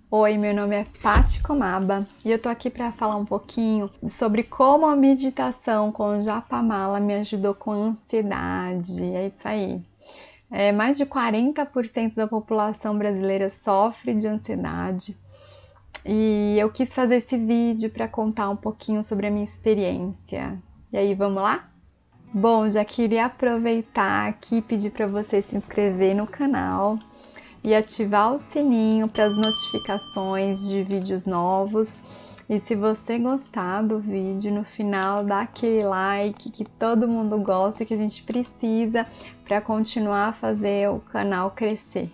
Oi, meu nome é Paty Komaba e eu tô aqui para falar um pouquinho sobre como a meditação com Japamala me ajudou com a ansiedade. É isso aí. Mais de 40% da população brasileira sofre de ansiedade e eu quis fazer esse vídeo para contar um pouquinho sobre a minha experiência. E aí, vamos lá? Bom, já queria aproveitar aqui e pedir para você se inscrever no canal e ativar o sininho para as notificações de vídeos novos. E se você gostar do vídeo, no final dá aquele like que todo mundo gosta e que a gente precisa para continuar a fazer o canal crescer.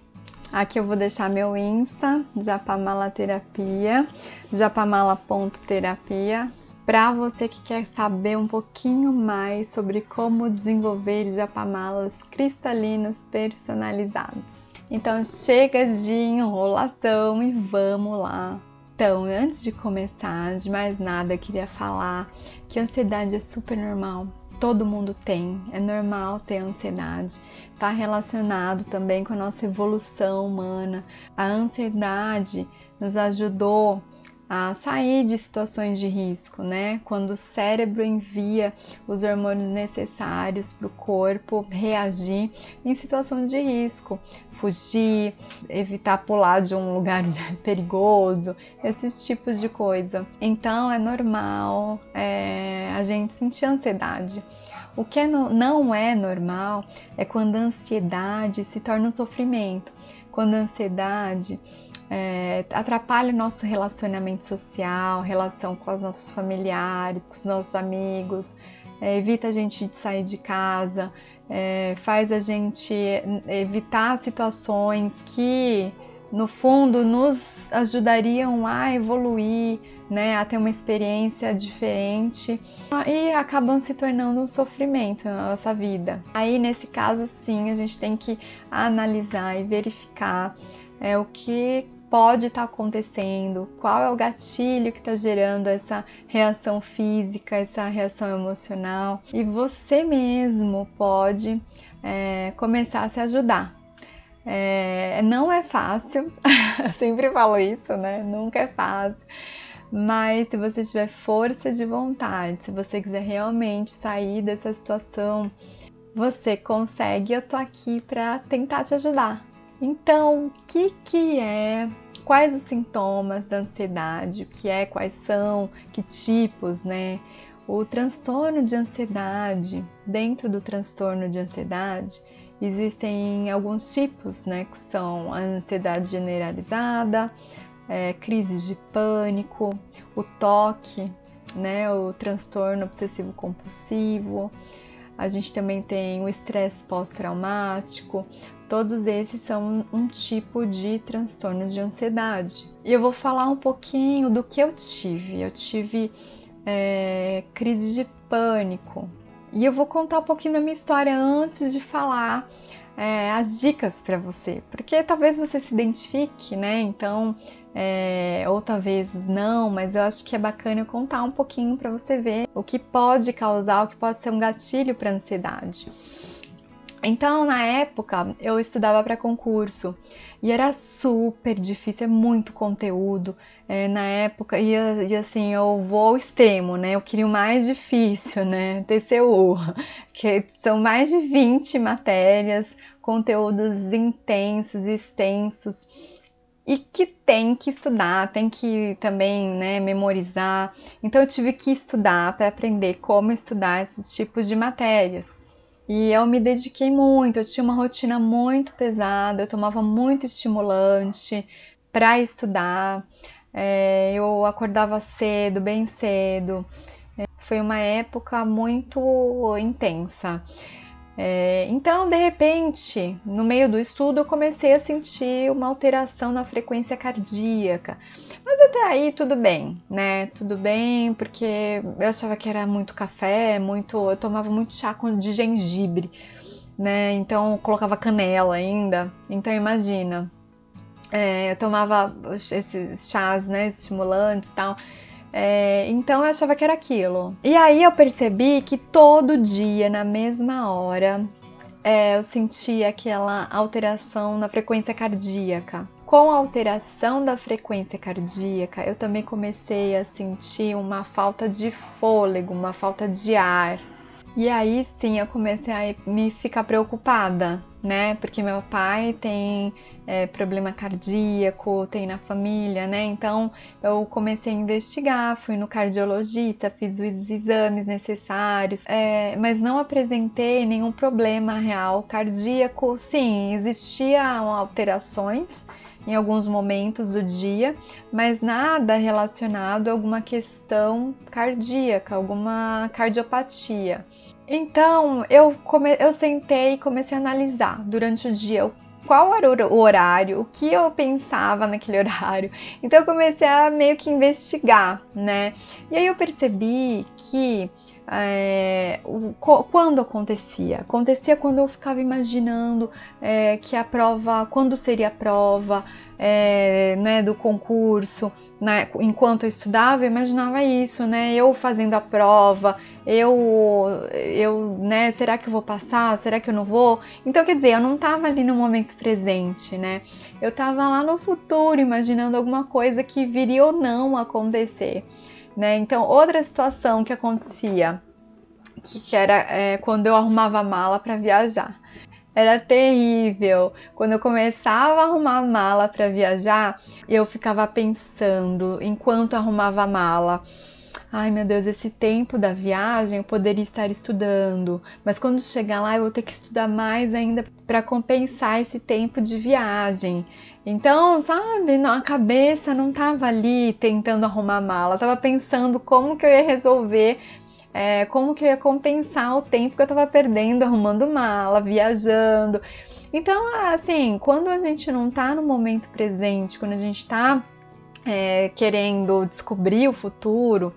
Aqui eu vou deixar meu Insta, Japamala Terapia, japamala.terapia, para você que quer saber um pouquinho mais sobre como desenvolver japamalas cristalinos personalizados. Então chega de enrolação e vamos lá! Então, antes de começar, de mais nada, eu queria falar que a ansiedade é super normal. Todo mundo tem, é normal ter ansiedade. Está relacionado também com a nossa evolução humana. A ansiedade nos ajudou a sair de situações de risco, né? Quando o cérebro envia os hormônios necessários para o corpo reagir em situação de risco, fugir, evitar pular de um lugar perigoso, esses tipos de coisa. Então é normal a gente sentir ansiedade. O que não é normal é quando a ansiedade se torna um sofrimento, quando a ansiedade atrapalha o nosso relacionamento social, relação com os nossos familiares, com os nossos amigos, evita a gente de sair de casa, faz a gente evitar situações que, no fundo, nos ajudariam a evoluir, né, a ter uma experiência diferente e acabam se tornando um sofrimento na nossa vida. Aí, nesse caso, sim, a gente tem que analisar e verificar o que pode estar acontecendo, qual é o gatilho que está gerando essa reação física, essa reação emocional, e você mesmo pode começar a se ajudar. Não é fácil, eu sempre falo isso, né? Nunca é fácil, mas se você tiver força de vontade, se você quiser realmente sair dessa situação, você consegue. Eu tô aqui para tentar te ajudar. Então, o que é? Quais os sintomas da ansiedade? O que é? Quais são? Que tipos, né? O transtorno de ansiedade, dentro do transtorno de ansiedade, existem alguns tipos, né? Que são a ansiedade generalizada, crises de pânico, o TOC, né? O transtorno obsessivo compulsivo. A gente também tem o estresse pós-traumático. Todos esses são um tipo de transtorno de ansiedade. E eu vou falar um pouquinho do que eu tive. Eu tive crise de pânico. E eu vou contar um pouquinho da minha história antes de falar as dicas para você. Porque talvez você se identifique, né? Então, ou talvez não, mas eu acho que é bacana eu contar um pouquinho para você ver o que pode causar, o que pode ser um gatilho para ansiedade. Então, na época, eu estudava para concurso e era super difícil, é muito conteúdo. Na época, e assim, eu vou ao extremo, né? Eu queria o mais difícil, né? TCU, que são mais de 20 matérias, conteúdos intensos, extensos, e que tem que estudar, tem que também, né, memorizar. Então, eu tive que estudar para aprender como estudar esses tipos de matérias. E eu me dediquei muito, eu tinha uma rotina muito pesada, eu tomava muito estimulante para estudar, eu acordava cedo, bem cedo, foi uma época muito intensa. Então, de repente, no meio do estudo, eu comecei a sentir uma alteração na frequência cardíaca. Mas até aí tudo bem, né? Tudo bem, porque eu achava que era muito café, eu tomava muito chá de gengibre, né? Então eu colocava canela ainda. Então imagina, eu tomava esses chás, né, estimulantes e tal. Então eu achava que era aquilo. E aí eu percebi que todo dia, na mesma hora, eu sentia aquela alteração na frequência cardíaca. com a alteração da frequência cardíaca, eu também comecei a sentir uma falta de fôlego, uma falta de ar. E aí sim eu comecei a me ficar preocupada, né? Porque meu pai tem problema cardíaco, tem na família, né? Então eu comecei a investigar, fui no cardiologista, fiz os exames necessários, mas não apresentei nenhum problema real cardíaco. Sim, existiam alterações em alguns momentos do dia, mas nada relacionado a alguma questão cardíaca, alguma cardiopatia. Então, eu sentei e comecei a analisar durante o dia qual era o horário, o que eu pensava naquele horário. Então, eu comecei a meio que investigar, né? E aí eu percebi que quando acontecia quando eu ficava imaginando que a prova, quando seria a prova né, do concurso, né, enquanto eu estudava, eu imaginava isso, né, eu fazendo a prova, né, será que eu vou passar, será que eu não vou? Então, quer dizer, eu não estava ali no momento presente, né, eu estava lá no futuro, imaginando alguma coisa que viria ou não acontecer. Né? Então, outra situação que acontecia, que era quando eu arrumava a mala para viajar. Era terrível. Quando eu começava a arrumar a mala para viajar, eu ficava pensando, enquanto arrumava a mala, ai meu Deus, esse tempo da viagem eu poderia estar estudando, mas quando chegar lá eu vou ter que estudar mais ainda para compensar esse tempo de viagem. Então, sabe, a cabeça não estava ali tentando arrumar a mala, estava pensando como que eu ia resolver, como que eu ia compensar o tempo que eu estava perdendo arrumando mala, viajando. Então, assim, quando a gente não está no momento presente, quando a gente está querendo descobrir o futuro,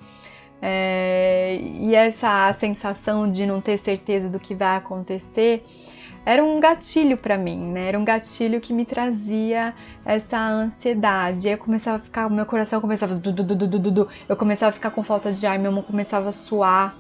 e essa sensação de não ter certeza do que vai acontecer, era um gatilho para mim, né? Era um gatilho que me trazia essa ansiedade. Aí eu começava a ficar, meu coração começava eu começava a ficar com falta de ar, minha mão começava a suar.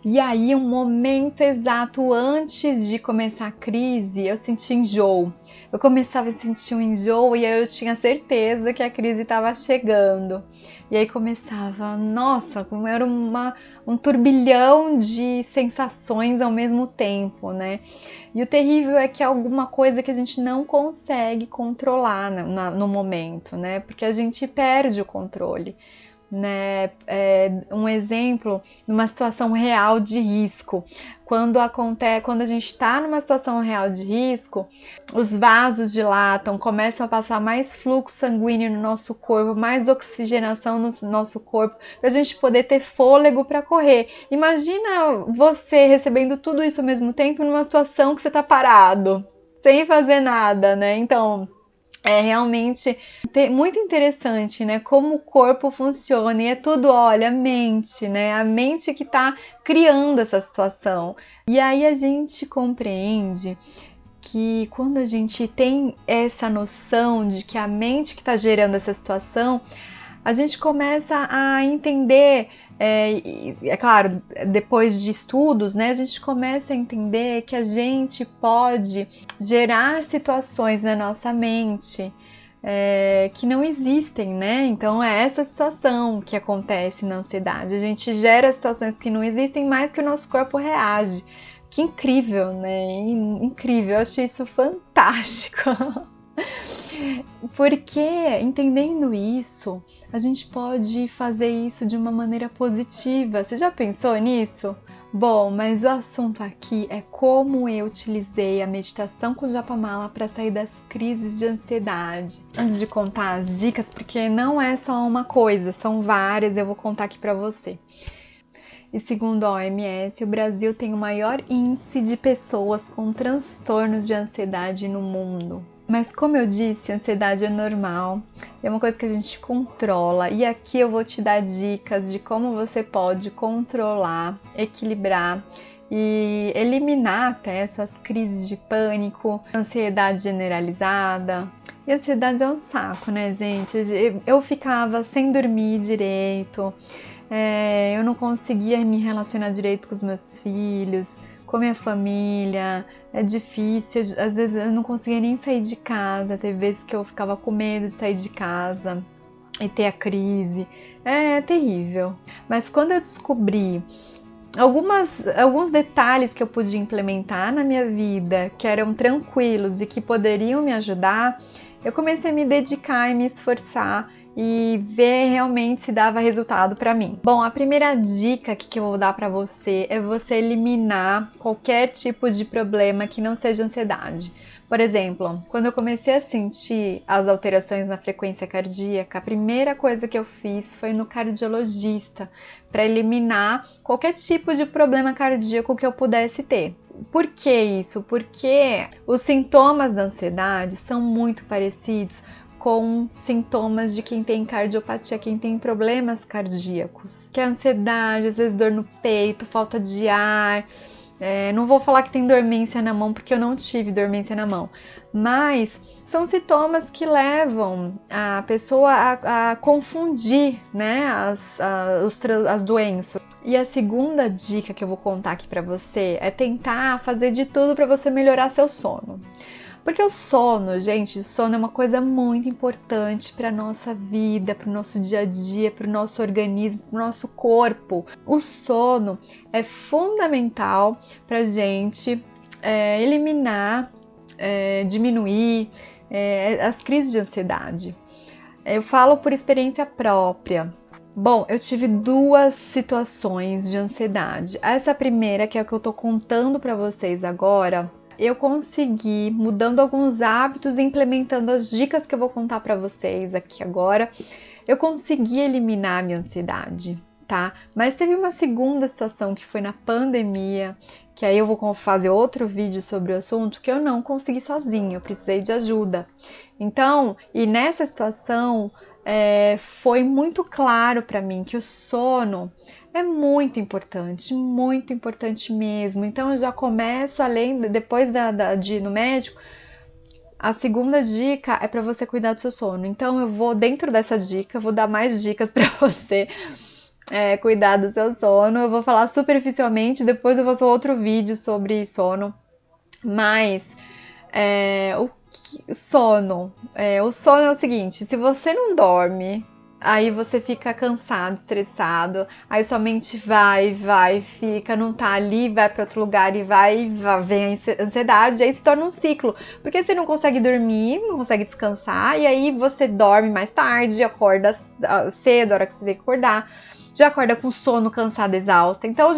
E aí, um momento exato antes de começar a crise, eu senti enjoo. Eu começava a sentir um enjoo e aí eu tinha certeza que a crise estava chegando. E aí começava, nossa, como era um turbilhão de sensações ao mesmo tempo, né? E o terrível é que é alguma coisa que a gente não consegue controlar no momento, né? Porque a gente perde o controle. Né? Um exemplo, numa situação real de risco. Quando a gente está numa situação real de risco, os vasos dilatam, começam a passar mais fluxo sanguíneo no nosso corpo, mais oxigenação no nosso corpo, para a gente poder ter fôlego para correr. Imagina você recebendo tudo isso ao mesmo tempo numa situação que você está parado, sem fazer nada, né? Então, é realmente muito interessante, né? Como o corpo funciona e é tudo, olha, a mente, né? A mente que está criando essa situação. E aí a gente compreende que quando a gente tem essa noção de que a mente que está gerando essa situação, a gente começa a entender, é claro, depois de estudos, né, a gente começa a entender que a gente pode gerar situações na nossa mente que não existem, né? Então é essa situação que acontece na ansiedade. A gente gera situações que não existem, mas que o nosso corpo reage. Que incrível, né? Incrível, eu acho isso fantástico. Porque, entendendo isso, a gente pode fazer isso de uma maneira positiva. Você já pensou nisso? Bom, mas o assunto aqui é como eu utilizei a meditação com Japamala para sair das crises de ansiedade. Antes de contar as dicas, porque não é só uma coisa, são várias, eu vou contar aqui para você. E segundo a OMS, o Brasil tem o maior índice de pessoas com transtornos de ansiedade no mundo. Mas como eu disse, a ansiedade é normal, é uma coisa que a gente controla. E aqui eu vou te dar dicas de como você pode controlar, equilibrar e eliminar até suas crises de pânico, ansiedade generalizada. E a ansiedade é um saco, né, gente? Eu ficava sem dormir direito, eu não conseguia me relacionar direito com os meus filhos, com a minha família, é difícil, às vezes eu não conseguia nem sair de casa, teve vezes que eu ficava com medo de sair de casa e ter a crise, é terrível. Mas quando eu descobri alguns detalhes que eu podia implementar na minha vida, que eram tranquilos e que poderiam me ajudar, eu comecei a me dedicar e me esforçar e ver realmente se dava resultado para mim. Bom, a primeira dica que eu vou dar para você é você eliminar qualquer tipo de problema que não seja ansiedade. Por exemplo, quando eu comecei a sentir as alterações na frequência cardíaca, a primeira coisa que eu fiz foi no cardiologista para eliminar qualquer tipo de problema cardíaco que eu pudesse ter. Por que isso? Porque os sintomas da ansiedade são muito parecidos com sintomas de quem tem cardiopatia, quem tem problemas cardíacos. Que é ansiedade, às vezes dor no peito, falta de ar. Não vou falar que tem dormência na mão, porque eu não tive dormência na mão. Mas são sintomas que levam a pessoa a confundir, né, as doenças. E a segunda dica que eu vou contar aqui pra você é tentar fazer de tudo para você melhorar seu sono. Porque o sono, gente, o sono é uma coisa muito importante para nossa vida, para o nosso dia a dia, para o nosso organismo, para o nosso corpo. O sono é fundamental para a gente eliminar, diminuir as crises de ansiedade. Eu falo por experiência própria. Bom, eu tive 2 situações de ansiedade. Essa primeira, que é a que eu tô contando para vocês agora, eu consegui, mudando alguns hábitos e implementando as dicas que eu vou contar para vocês aqui agora, eu consegui eliminar a minha ansiedade, tá? Mas teve uma segunda situação que foi na pandemia, que aí eu vou fazer outro vídeo sobre o assunto, que eu não consegui sozinha, eu precisei de ajuda. Então, e nessa situação, foi muito claro para mim que o sono é muito importante mesmo. Então eu já começo, depois de ir no médico, a segunda dica é para você cuidar do seu sono. Então eu vou, dentro dessa dica, vou dar mais dicas para você cuidar do seu sono. Eu vou falar superficialmente, depois eu vou fazer outro vídeo sobre sono. Mas o sono é o seguinte: se você não dorme, aí você fica cansado, estressado, aí sua mente vai, fica, não tá ali, vai para outro lugar e vem a ansiedade, aí se torna um ciclo, porque você não consegue dormir, não consegue descansar, e aí você dorme mais tarde, acorda cedo, a hora que você tem que acordar, já acorda com sono, cansada, exausta, então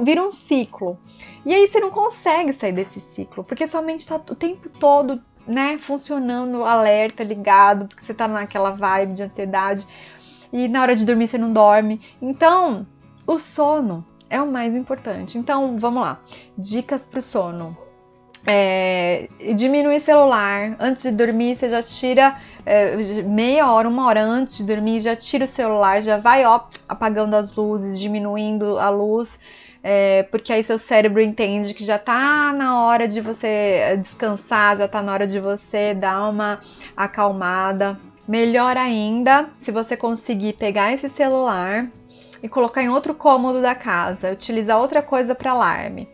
vira um ciclo, e aí você não consegue sair desse ciclo, porque sua mente tá o tempo todo, né, funcionando, alerta, ligado, porque você tá naquela vibe de ansiedade e na hora de dormir você não dorme. Então, o sono é o mais importante. Então, vamos lá. Dicas pro sono. Diminuir celular. Antes de dormir, você já tira meia hora, 1 hora antes de dormir, já tira o celular, já vai apagando as luzes, diminuindo a luz. Porque aí seu cérebro entende que já tá na hora de você descansar, já tá na hora de você dar uma acalmada. Melhor ainda, se você conseguir pegar esse celular e colocar em outro cômodo da casa, utilizar outra coisa para alarme.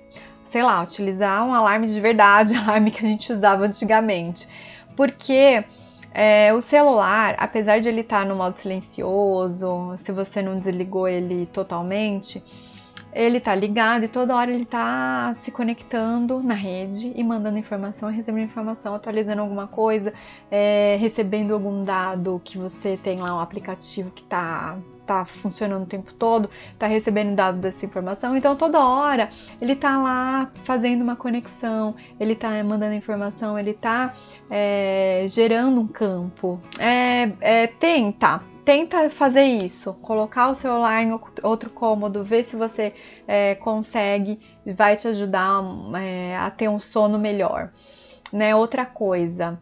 Sei lá, utilizar um alarme de verdade, alarme que a gente usava antigamente. Porque o celular, apesar de ele estar no modo silencioso, se você não desligou ele totalmente, ele tá ligado e toda hora ele tá se conectando na rede e mandando informação, recebendo informação, atualizando alguma coisa, recebendo algum dado que você tem lá, um aplicativo que tá funcionando o tempo todo, tá recebendo dado dessa informação, então toda hora ele tá lá fazendo uma conexão, ele tá mandando informação, ele tá gerando um campo. Tenta fazer isso, colocar o celular em outro cômodo, ver se você consegue, vai te ajudar a ter um sono melhor. Né? Outra coisa,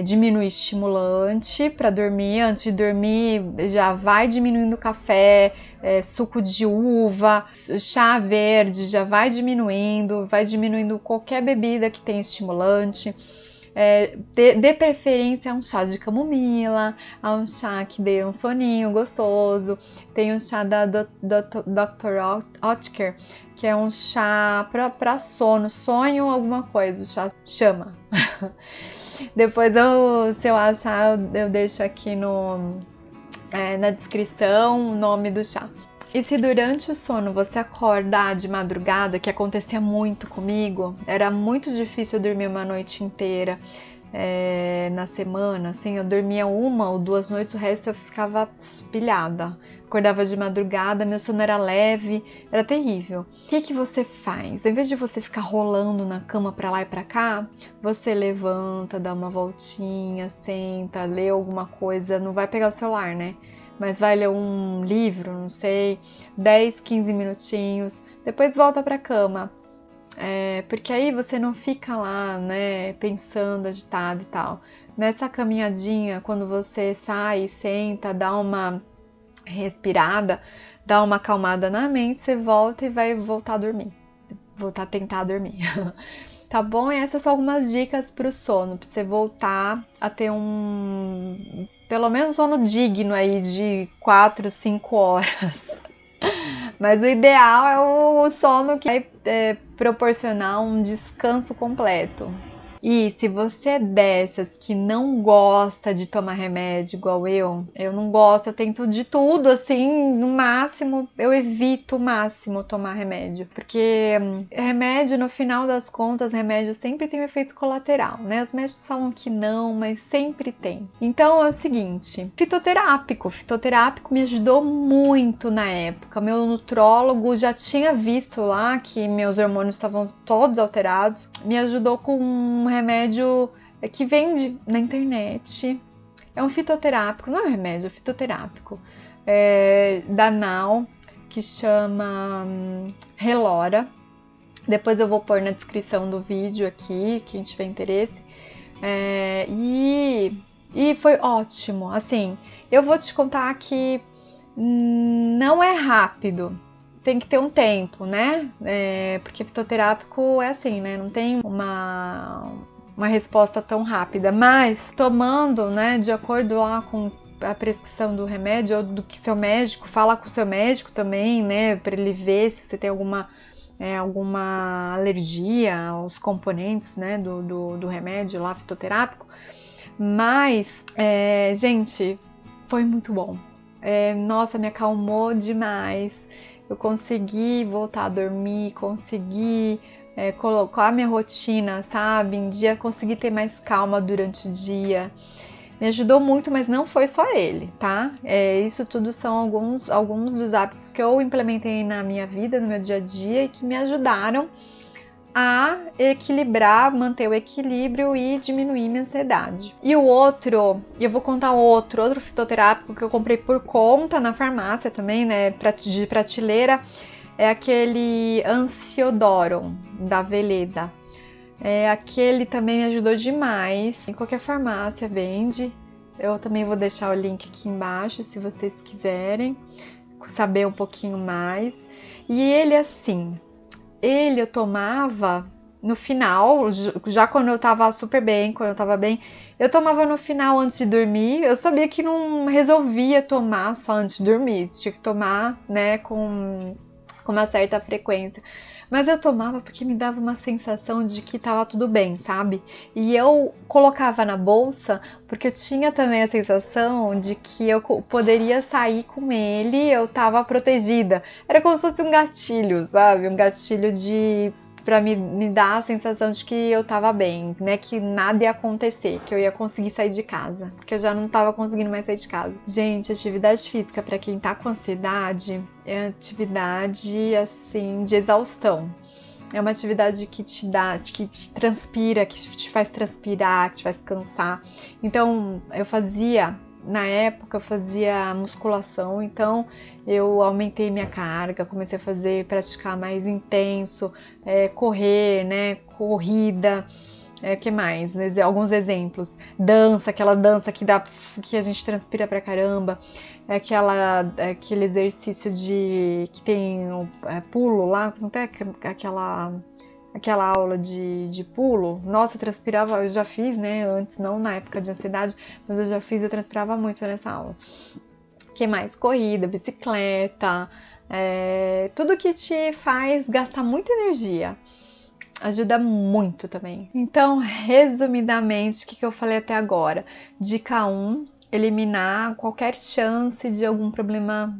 diminuir estimulante para dormir. Antes de dormir, já vai diminuindo café, suco de uva, chá verde, já vai diminuindo qualquer bebida que tem estimulante. Dê preferência a um chá de camomila, a um chá que dê um soninho gostoso. Tem um chá da Dr. Oetker, que é um chá para sono, sonho alguma coisa, o chá chama. Depois, se eu achar, eu deixo aqui na descrição o nome do chá. E se durante o sono você acordar de madrugada, que acontecia muito comigo, era muito difícil eu dormir uma noite inteira na semana, assim, eu dormia 1 ou 2 noites, o resto eu ficava pilhada. Acordava de madrugada, meu sono era leve, era terrível. O que você faz? Em vez de você ficar rolando na cama pra lá e pra cá, você levanta, dá uma voltinha, senta, lê alguma coisa, não vai pegar o celular, né? Mas vai ler um livro, não sei, 10, 15 minutinhos, depois volta pra cama. Porque aí você não fica lá, né, pensando, agitado e tal. Nessa caminhadinha, quando você sai, senta, dá uma respirada, dá uma acalmada na mente, você volta e vai voltar a dormir. Voltar a tentar dormir. Tá bom? E essas são algumas dicas pro sono, pra você voltar a ter pelo menos sono digno aí de 4, 5 horas. Mas o ideal é o sono que vai proporcionar um descanso completo. E se você é dessas que não gosta de tomar remédio igual eu não gosto, eu tento de tudo, assim, no máximo, eu evito o máximo tomar remédio. Porque remédio, no final das contas, remédio sempre tem um efeito colateral, né? Os médicos falam que não, mas sempre tem. Então é o seguinte, fitoterápico me ajudou muito na época. Meu nutrólogo já tinha visto lá que meus hormônios estavam todos alterados, me ajudou com um remédio que vende na internet. É um fitoterápico, não é um remédio, é um fitoterápico. Da Now, que chama Relora. Depois eu vou pôr na descrição do vídeo aqui, quem tiver interesse. E foi ótimo. Assim, eu vou te contar que não é rápido. Tem que ter um tempo, né? Porque fitoterápico é assim, né? Não tem uma resposta tão rápida. Mas tomando, né, de acordo lá com a prescrição do remédio ou do que seu médico, fala com o seu médico também, né? Para ele ver se você tem alguma alergia aos componentes, né, do remédio lá fitoterápico. Mas, gente, foi muito bom. Nossa, me acalmou demais. Eu consegui voltar a dormir, consegui colocar minha rotina, sabe, em dia, consegui ter mais calma durante o dia. Me ajudou muito, mas não foi só ele, tá? Isso tudo são alguns dos hábitos que eu implementei na minha vida, no meu dia a dia, e que me ajudaram a equilibrar, manter o equilíbrio e diminuir minha ansiedade. E o outro, eu vou contar outro fitoterápico que eu comprei por conta na farmácia também, né, de prateleira, é aquele Ansiodoron, da Veleda. Aquele também me ajudou demais. Em qualquer farmácia vende. Eu também vou deixar o link aqui embaixo, se vocês quiserem saber um pouquinho mais. E ele, assim, eu tomava no final, já quando eu tava super bem, eu tomava no final antes de dormir. Eu sabia que não resolvia tomar só antes de dormir, tinha que tomar, né, com uma certa frequência. Mas eu tomava porque me dava uma sensação de que tava tudo bem, sabe? E eu colocava na bolsa porque eu tinha também a sensação de que eu poderia sair com ele, eu tava protegida. Era como se fosse um gatilho, sabe? Um gatilho pra me dar a sensação de que eu tava bem, né? Que nada ia acontecer, que eu ia conseguir sair de casa. Porque eu já não tava conseguindo mais sair de casa. Gente, atividade física pra quem tá com ansiedade é atividade, assim, de exaustão. É uma atividade que te dá, que te transpira, que te faz transpirar, que te faz cansar. Então, na época eu fazia musculação, então eu aumentei minha carga, comecei a praticar mais intenso, correr, né, corrida, que mais? Alguns exemplos, dança, aquela dança que a gente transpira pra caramba, aquele exercício que tem pulo lá, não tem aquela aquela aula de pulo. Nossa, eu transpirava, eu já fiz, né, antes, não na época de ansiedade, mas eu transpirava muito nessa aula. Que mais? Corrida, bicicleta, tudo que te faz gastar muita energia. Ajuda muito também. Então, resumidamente, o que eu falei até agora? Dica 1, eliminar qualquer chance de algum problema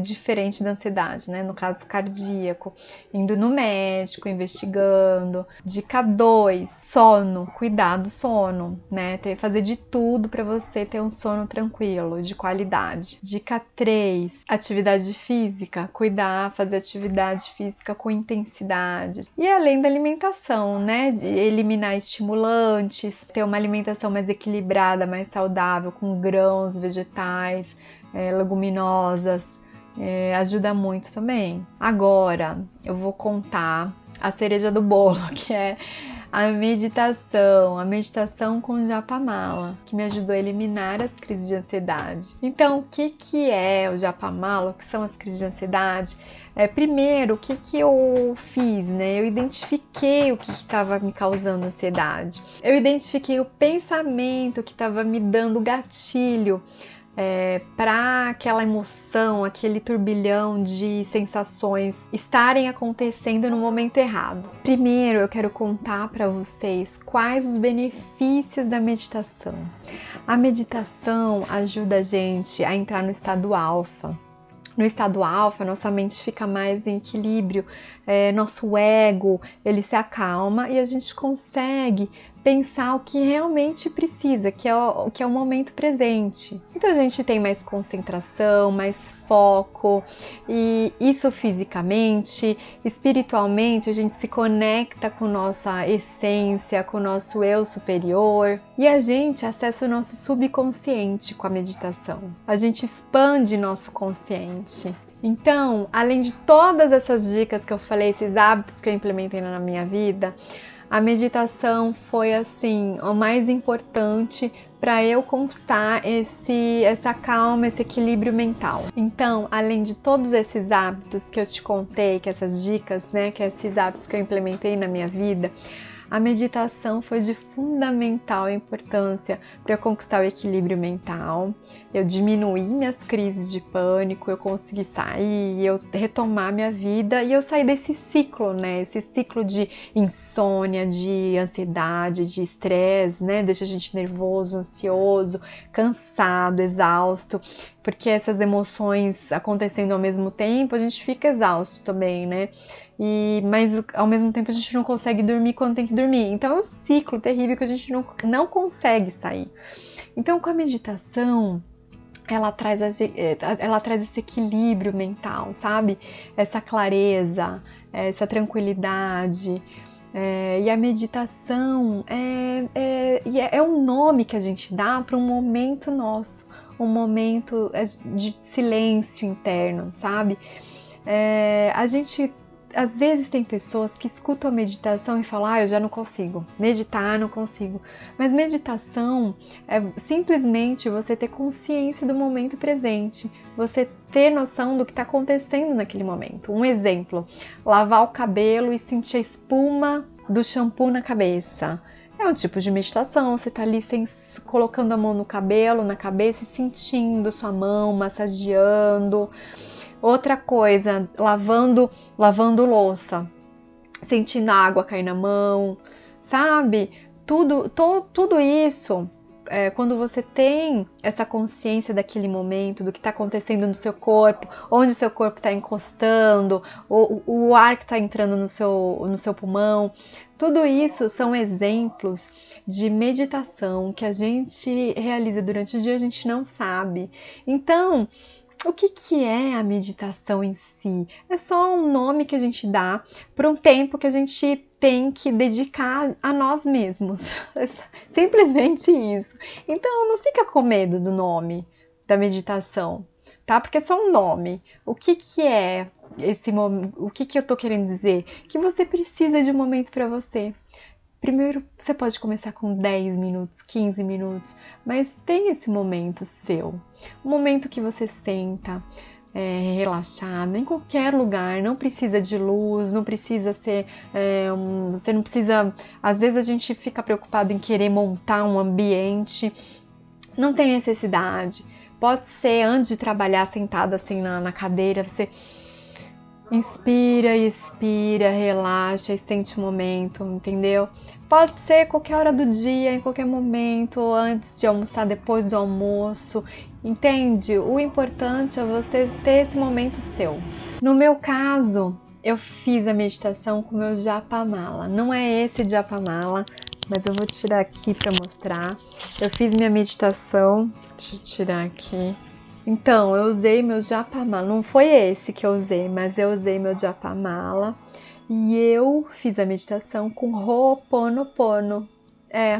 diferente da ansiedade, né? No caso cardíaco, indo no médico, investigando. Dica 2, sono, cuidar do sono, né? Fazer de tudo para você ter um sono tranquilo, de qualidade. Dica 3, atividade física, cuidar, fazer atividade física com intensidade. E além da alimentação, né? De eliminar estimulantes, ter uma alimentação mais equilibrada, mais saudável, com grãos, vegetais, leguminosas, ajuda muito também. Agora eu vou contar a cereja do bolo, que é a meditação com Japamala, que me ajudou a eliminar as crises de ansiedade. Então, o que é o Japamala? O que são as crises de ansiedade? Primeiro, o que eu fiz, né? Eu identifiquei o que estava me causando ansiedade. Eu identifiquei o pensamento que estava me dando gatilho para aquela emoção, aquele turbilhão de sensações estarem acontecendo no momento errado. Primeiro, eu quero contar para vocês quais os benefícios da meditação. A meditação ajuda a gente a entrar no estado alfa. No estado alfa, nossa mente fica mais em equilíbrio, nosso ego ele se acalma e a gente consegue pensar o que realmente precisa, que é o momento presente. Então a gente tem mais concentração, mais foco, e isso fisicamente, espiritualmente, a gente se conecta com nossa essência, com o nosso eu superior, e a gente acessa o nosso subconsciente com a meditação. A gente expande nosso consciente. Então, além de todas essas dicas que eu falei, esses hábitos que eu implementei na minha vida, a meditação foi assim o mais importante para eu conquistar essa calma, esse equilíbrio mental. Então, além de todos esses hábitos que eu te contei, que essas dicas, né, que esses hábitos que eu implementei na minha vida, a meditação foi de fundamental importância para eu conquistar o equilíbrio mental. Eu diminuí minhas crises de pânico, eu consegui sair, eu retomar minha vida e eu saí desse ciclo, né? Esse ciclo de insônia, de ansiedade, de estresse, né? Deixa a gente nervoso, ansioso, cansado, exausto, porque essas emoções acontecendo ao mesmo tempo, a gente fica exausto também, né? Mas ao mesmo tempo a gente não consegue dormir quando tem que dormir. Então é um ciclo terrível que a gente não consegue sair. Então com a meditação, ela traz esse equilíbrio mental, sabe? Essa clareza, essa tranquilidade. E a meditação é um nome que a gente dá para um momento nosso, um momento de silêncio interno, sabe? A gente às vezes tem pessoas que escutam a meditação e falam, eu já não consigo, meditar não consigo. Mas meditação é simplesmente você ter consciência do momento presente, você ter noção do que está acontecendo naquele momento. Um exemplo, lavar o cabelo e sentir a espuma do shampoo na cabeça. É um tipo de meditação, você está ali colocando a mão no cabelo, na cabeça e sentindo sua mão, massageando. Outra coisa, lavando louça, sentindo a água cair na mão, sabe? Tudo isso, quando você tem essa consciência daquele momento, do que está acontecendo no seu corpo, onde o seu corpo está encostando, o ar que está entrando no seu pulmão, tudo isso são exemplos de meditação que a gente realiza durante o dia, a gente não sabe. Então, o que é a meditação em si? É só um nome que a gente dá para um tempo que a gente tem que dedicar a nós mesmos. É simplesmente isso. Então, não fica com medo do nome da meditação, tá? Porque é só um nome. O que é esse momento? O que eu tô querendo dizer? Que você precisa de um momento para você. Primeiro, você pode começar com 10 minutos, 15 minutos, mas tem esse momento seu. Um momento que você senta, relaxada em qualquer lugar, não precisa de luz, não precisa ser, você não precisa, às vezes a gente fica preocupado em querer montar um ambiente, não tem necessidade, pode ser antes de trabalhar sentada assim na cadeira, você inspira, expira, relaxa, sente o momento, entendeu? Pode ser qualquer hora do dia, em qualquer momento, antes de almoçar, depois do almoço, entende? O importante é você ter esse momento seu. No meu caso, eu fiz a meditação com o meu Japamala. Não é esse Japamala, mas eu vou tirar aqui para mostrar. Eu fiz minha meditação, deixa eu tirar aqui. Então, eu usei meu Japamala, não foi esse que eu usei, mas eu usei meu Japamala e eu fiz a meditação com Ho'oponopono.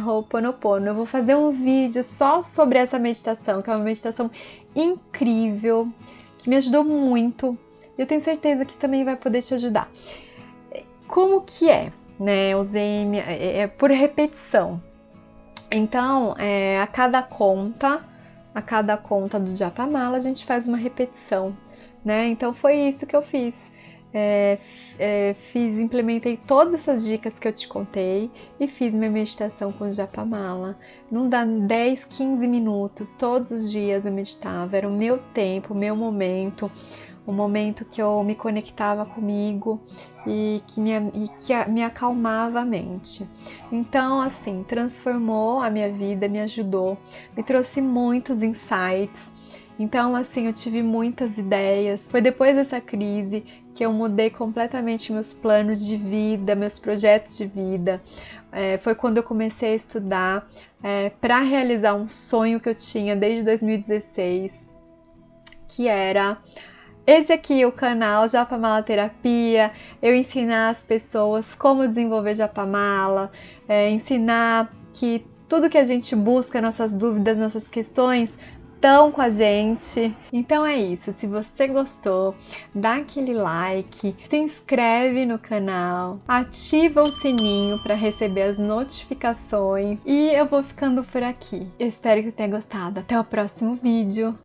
Ho'oponopono. Eu vou fazer um vídeo só sobre essa meditação, que é uma meditação incrível, que me ajudou muito. Eu tenho certeza que também vai poder te ajudar. Como que é? Né? Eu usei por repetição. Então, a cada conta do Japamala, a gente faz uma repetição, né? Então foi isso que eu fiz. Implementei todas essas dicas que eu te contei e fiz minha meditação com o Japamala. Não dá 10, 15 minutos, todos os dias eu meditava, era o meu tempo, o meu momento, o momento que eu me conectava comigo e que me acalmava a mente. Então, assim, transformou a minha vida, me ajudou, me trouxe muitos insights. Então, assim, eu tive muitas ideias. Foi depois dessa crise que eu mudei completamente meus planos de vida, meus projetos de vida. Foi quando eu comecei a estudar para realizar um sonho que eu tinha desde 2016, que era esse aqui, o canal Japamala Terapia, eu ensinar as pessoas como desenvolver Japamala, ensinar que tudo que a gente busca, nossas dúvidas, nossas questões, estão com a gente. Então é isso, se você gostou, dá aquele like, se inscreve no canal, ativa o sininho para receber as notificações e eu vou ficando por aqui. Eu espero que tenha gostado. Até o próximo vídeo!